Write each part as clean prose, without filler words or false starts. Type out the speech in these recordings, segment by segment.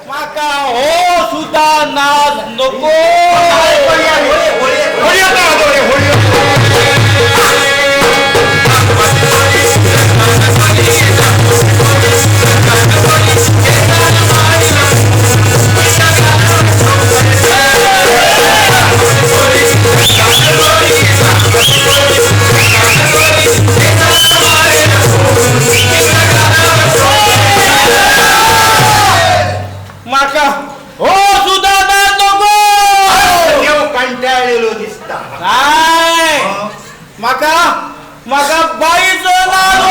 माका हो सुद्धा नाच नको. माका हो सुद्धा नाच नको. कंटाळलेलो दिसता काय माका माका बाईचं नाच.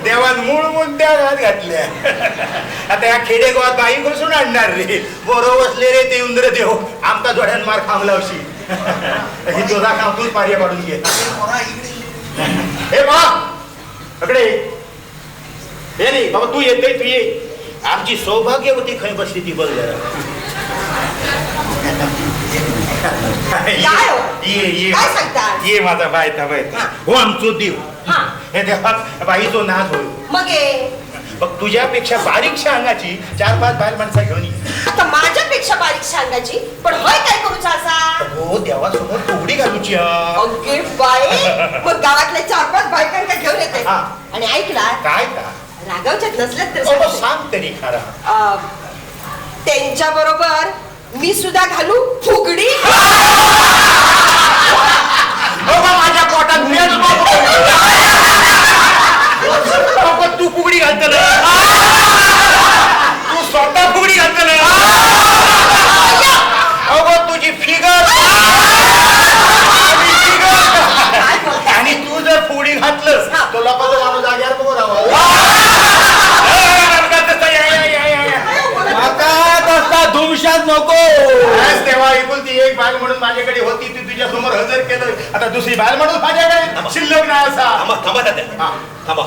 देवान मूळ मुद्द्यात घातल्या. आता या खेडेगावात बाई घुसून आणणार रे. बरो बसले रे ते इंद्र देव आमका जोड्यान मार खांबलावशी. ही तुझा काम तूच पार्य पाडून घे. हे बा अकडे हे नाही बाबा तू येतोय तू ये. आमची सौभाग्यवती खय बसली ती बघ जरा. ये माझा बायता बायता हो आमचो देव. हे देवात बाईचो नाच होय. मग बघ तुझ्यापेक्षा बारीकशा अंगाची 4-5 बाहेर माणसं घेऊन ये. आता माझ्यापेक्षा बारीक सांगायची पण होय काय करूचा असा. हो देवासमोर तोगडी घालूची. ओके बाई मग गावातल्या 4-5 बायकांना घेऊन येते. आणि ऐकला काय का रागावच्यात नसल्यात तर सांग तरी खरा. त्यांच्या बरोबर मी सुद्धा घालू फुगडी. माझ्या पोटात तू फुगडी घालत तू स्वतः फुगडी घालत तुझी फिगर आणि तू जर फुगडी घातलंस तो लोकांचा माणूस जाग्यावर बघू राहा. धुमशात नको. तेव्हा एकुलती एक बाल म्हणून माझ्याकडे होती ती तुझ्या समोर हजर केलं. आता दुसरी बाल म्हणून माझ्याकडे शिल्लक नाही असा. थांबा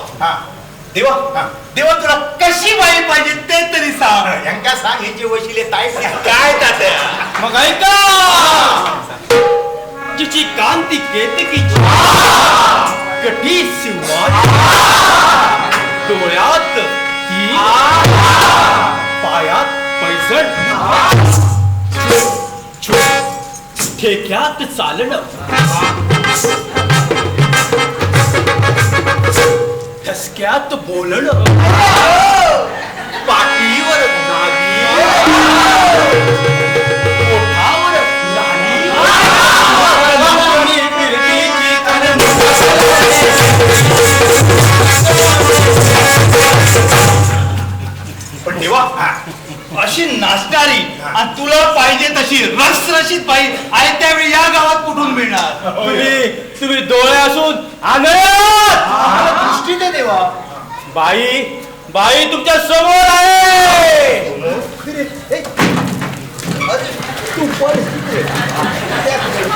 देवा देवा तुला कशी बाई पाहिजे ते तरी सांग. यांका सांग ह्याचे वशिले ताय काय तात्या. मग ऐका जिची कांती केतकीची कटी सिंहाची डोळ्यात ती पायात पैसण ठेक्यात चालणं ठसक्यात बोलणं पाठीवर नागी ओठावर लाली पण देवा अशी नाचणारी आणि तुला पाहिजे तशी रसरशीत बाई आहे त्यावेळी या गावात कुठून मिळणार. तुम्ही डोळे असून दृष्टी दे देवा. बाई बाई तुमच्या समोर आहे.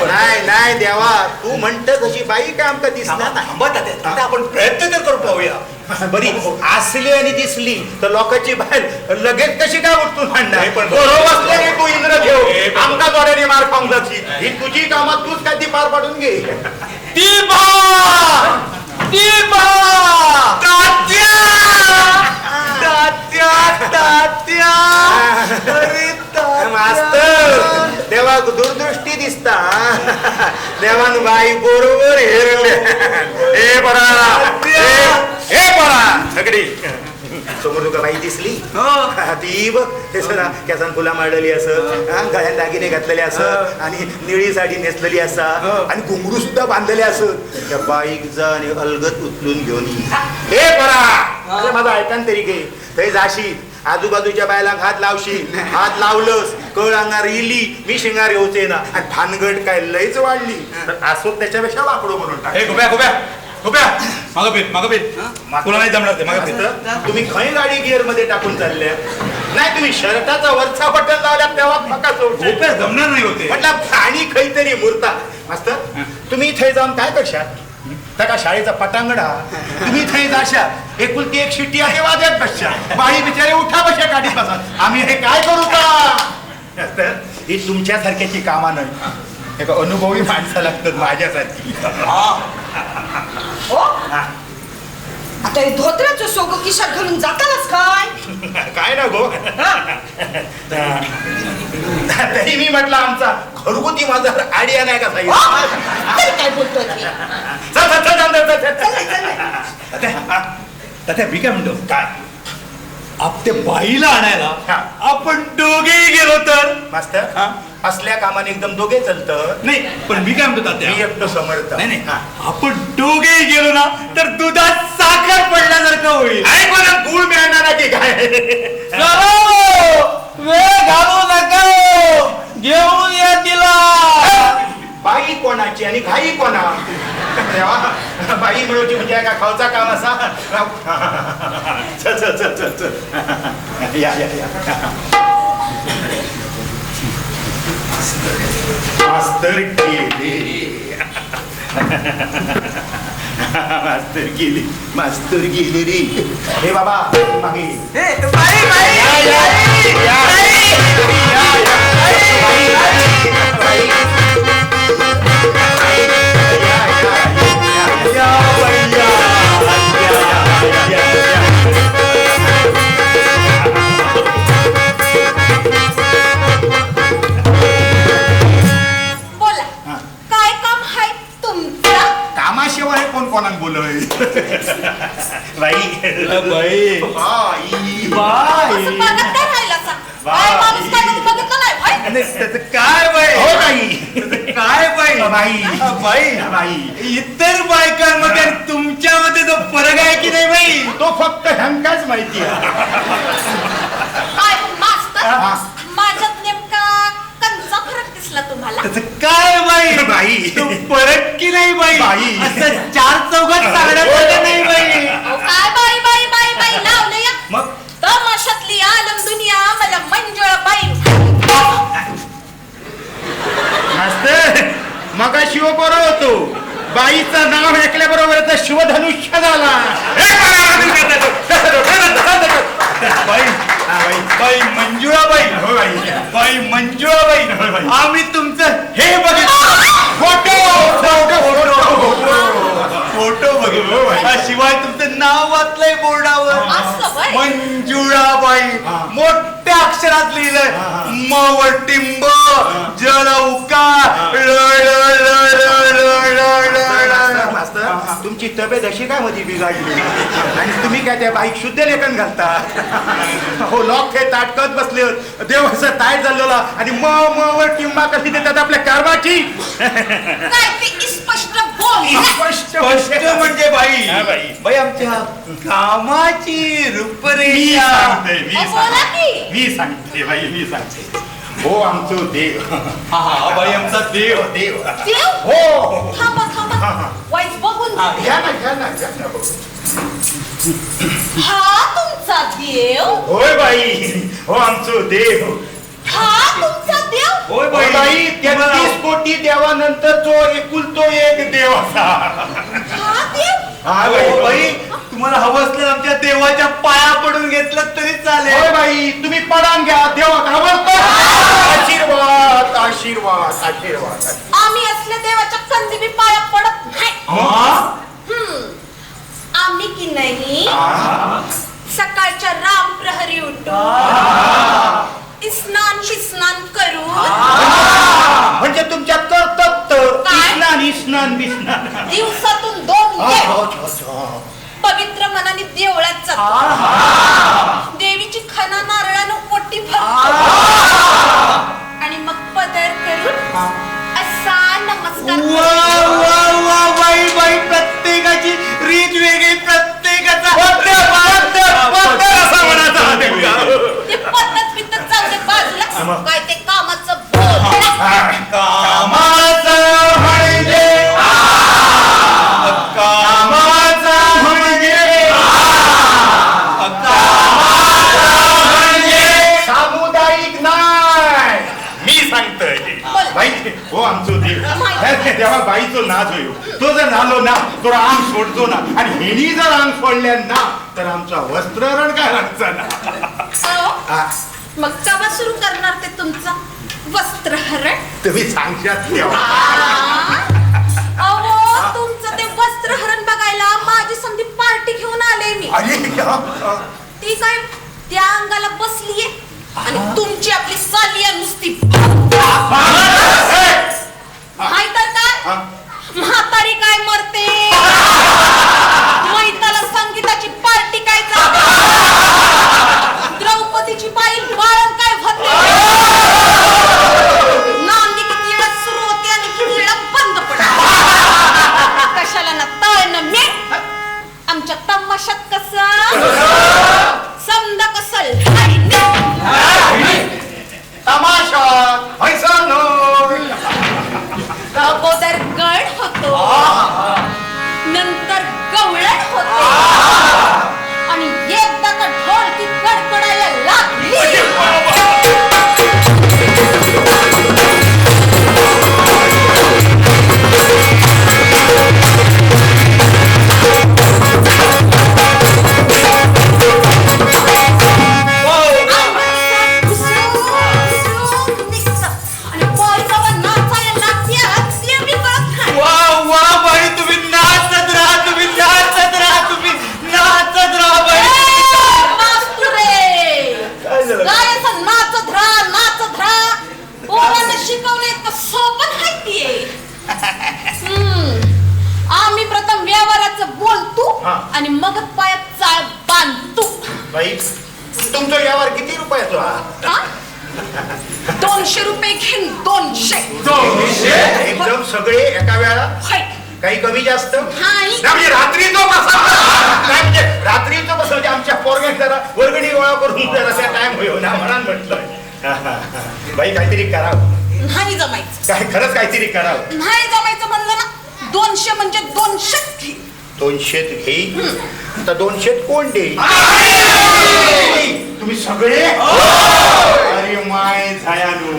नाही नाही देवा तू म्हणत कशी बाई काय आमका दिसणार नाही. आपण प्रयत्न तर करू पाहूया. बरी असली आणि दिसली तर लोकांची बाहेर लगेच कशी काय उठतून आणणार. पण बरोबर रे तू इंद्र घेऊ आमका जोड्याने मार खाऊची ही तुझी कामात तूच काय ती पार पाडून घे. ती बा ती बा तात्या तात्या तात्या मास्तर देवा दूरदृष्टी दिसता. देवान बाई बरोबर हेरले. हे बरा हे बरा सगळी समोर तुका बाई दिसली ती बघ ते सरा केसान फुला मांडली असं गळ्यात दागिने घातलेले असं आणि निळी साडी नेसलेली असा आणि घुंगरू सुद्धा बांधलेले असं त्या बाईक जा आणि अलगत उचलून घेऊन हे बरा माझा ऐकान तरी घे थंय जाशी आजूबाजूच्या बायला हात लावशी हात लावलंस कळ अंगार इली मी शिंगार येऊचे ना आणि भानगड काय लयच वाढली असो त्याच्यापेक्षा वाकडो म्हणून टाक. मागं फिर तुला नाही जमणार ते मागं फिर. तुम्ही खय गाडी गिअर मध्ये टाकून चालल्या नाही तुम्ही शर्टाचा वरचा बटन लावल्या तेव्हा फका जमणार नाही होते म्हटलं आणि खैतरी मूर्ता मास्तर तुम्ही इथे जाऊन काय करशात. त्या शाळेचा पटांगडा तुम्ही इथे जाशा एकुलती एक शिट्टी आहे वाजत बसशा बाई बिचारे उठा बशा गाडीत बसा. आम्ही हे काय करू का. ही तुमच्यासारख्याची कामा नाही. एका अनुभवी माणसं लागतात माझ्यासारखी. आता हे धोत्राचं सोगं खिशात घालून जातानाच काय काय ना गो तरी मी म्हटलं आमचा घरगुती माझा आयडिया नाही का तरी काय बोलतोय ते? तात्या मी काय म्हणतो काय आपल्या बाईला आणायला हा. आपण दोघेही गेलो तर मास्तर हा? असल्या कामाने एकदम दोघे चालतं नाही पण मी काय म्हणतो तात्या मी एकटं समर्थ नाही नाही हा. आपण दोघेही गेलो ना तर दुधात साखर पडल्यासारखं होईल आई मला गुळ मिळणार आहे की काय वेळ घालू नका घेऊन या तिला बाई कोणाची आणि घाई कोणा देवा, बाई मिळवची म्हणजे का खावचा काम असा चल चल चल चल चल या या या मास्तर गेले मास्तर गेले रे हे बाबा मागे बोला काय काम आहे तुमचं कामाशिवाय कोण कोणाला बोलय बाई बाई असं बघत काय राहिला सा? काय माणूस काय कधी बघितलं नाही होय? त्याचं काय बाई हो बाई काय बाई बाई बाई बाई इतर बायकांमध्ये आणि तुमच्यामध्ये जो फरक आहे की नाही बाई तो फक्त ह्यांकाच माहिती आहे काय मास्तर हा. माझ्यात नेमका कंचा फरक दिसला तुम्हाला त्याचं काय बाई बाई. तो फरक की नाही बाई बाई. असं चार चौघात सांगण्यासारखं नाही बाई अहो, काय बाई बाई बाई बाई लावलं या मग तमाशातली आलम दुनिया मला मंजुळा बाई मास्तर मगा शिव बरोबर होतो बाईचं नाव ऐकल्याबरोबर शिवधनुष्य झाला बाई बाई मंजुळाबाई हो बाई बाई मंजुळाबाई हो बाई. आम्ही तुमचं हे बघितलं फोटो फोटो हो बघितलं बाई. शिवाय तुमचं नाव वाचलंय बोर्डावर असं बाई मंजुळाबाई हा. मोठ्या अक्षरात लिहिलंय हा. मवटिंब जलौका मास्तर तुमची तब्येत अशी काय मध्ये बिघडली आणि तुम्ही काय त्या बाईक शुद्ध लेखन घालता हो लॉक हे ताटकत बसले देव असं ताट झालेला आणि वर टिंबा कशी देतात आपल्या कारभाची काय ते स्पष्ट बोल स्पष्ट म्हणजे बाई हा, बाई. बाई आमच्या कामाची मी रूपरेषा सांगते बोला की. मी सांगते बाई मी सांगते हो आमचं देव हा हा बाई आमचा देव देव देव हो थांबा थांबा वाईस बघून हा. घे. घ्या ना घ्या ना घ्या ना हा तुमचा देव होय बाई हो आमचं देव हा तुमचा देव होय होय बाई 33 कोटी देवानंतर जो एकुलतो एक देव असा हा देव हा हो, बाई बाई तुम्हाला हवं असलं आमच्या देवाच्या पाया पडून घेतलं तरी होय चालेल बाई तुम्ही पडान घ्या देवा घाबरतो आशीर्वाद आशीर्वाद आशीर्वाद आम्ही असल्या देवाच्या कंदी बी पाया पडत नाही हा? आम्ही की नाही सकाळच्या राम प्रहरी उठून स्नान विस्नान करू म्हणजे तुमच्या करतात काय? स्नान विस्नान दिवसातून 2 वेळ पवित्र मनाने देवळात जातो देवीची खना नारळानं ओटी भरतो आणि मग पदर करून असा नमस्कार वा करतो. वा वा बाई बाई प्रत्येकाची रीत वेगळी प्रत्येकाचा ते पद्धत बिद्धत जाऊ दे बाजूला काय ते कामाचं बोल कामाचं म्हणजे कामाचं म्हणजे सामुदायिक नाही मी सांगतोय बोल. बाई हो आमचं देव माहिती. तेव्हा बाईचं नाच होईल तो जर नालो ना तो अंग सोडतो ना आणि हेनी जर अंग सोडल्या ना तर आमचा वस्त्रहरण काय लागतं ना अहो, हा, मग केव्हा सुरू करणार ते तुमचं वस्त्रहरण तुम्ही सांगशात तेव्हा अहो तुमचं ते वस्त्रहरण बघायला माझी संधी पार्टी घेऊन आली म्हातारी काय मरते मैताला संगीताची पार्टी काय चालते द्रौपदीची बाई बाळण काय होते नांदी किती वेळा सुरू होते आणि किती वेळा बंद पडते कशाला ना ताळ न मे आमच्या तमाशात कसं समजा कसं तमाशा पैसा अगोदर गड होतो नंतर गवळण होतो आणि एकदा का ढोलकी कडकडायला लागली आम्ही प्रथम व्यवहाराचं बोलतो आणि मग पायात चाळ बांधतो बाई तुमचा व्यवहार किती रुपयाचा 200 रुपये घेऊन 200 एकदम सगळे एका वेळा काही कमी जास्त म्हणजे रात्रीचं म्हणजे रात्रीचं कसं म्हणजे आमच्या पोरग्यात जरा वर्गणी गोळा करून जरा त्या टाइम होईल ना म्हणून म्हटलं बाई काहीतरी करावं नाही जमायचं काय खरंच काहीतरी करावं नाही जमायचं म्हणलं ना 200 म्हणजे 200 घे 200 घेई आता 200 कोण देईल तुम्ही सगळे अरे माय झायानू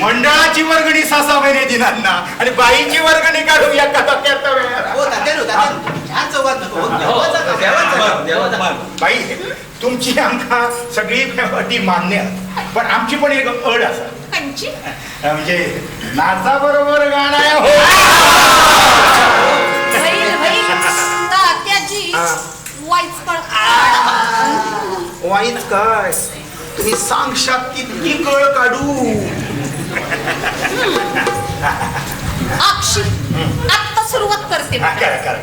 मंडळाची वर्गणी 6 महिने दिनात ना आणि बाईची वर्गणी काढू एका टक्क्यात बाई तुमची आमका सगळी अटी मान्य पण आमची पण एक अड असा म्हणजे नाचा बरोबर गाणं हो वाईच काय तुम्ही सांगशात किती कळ काढू अक्षी आता सुरुवात करते कर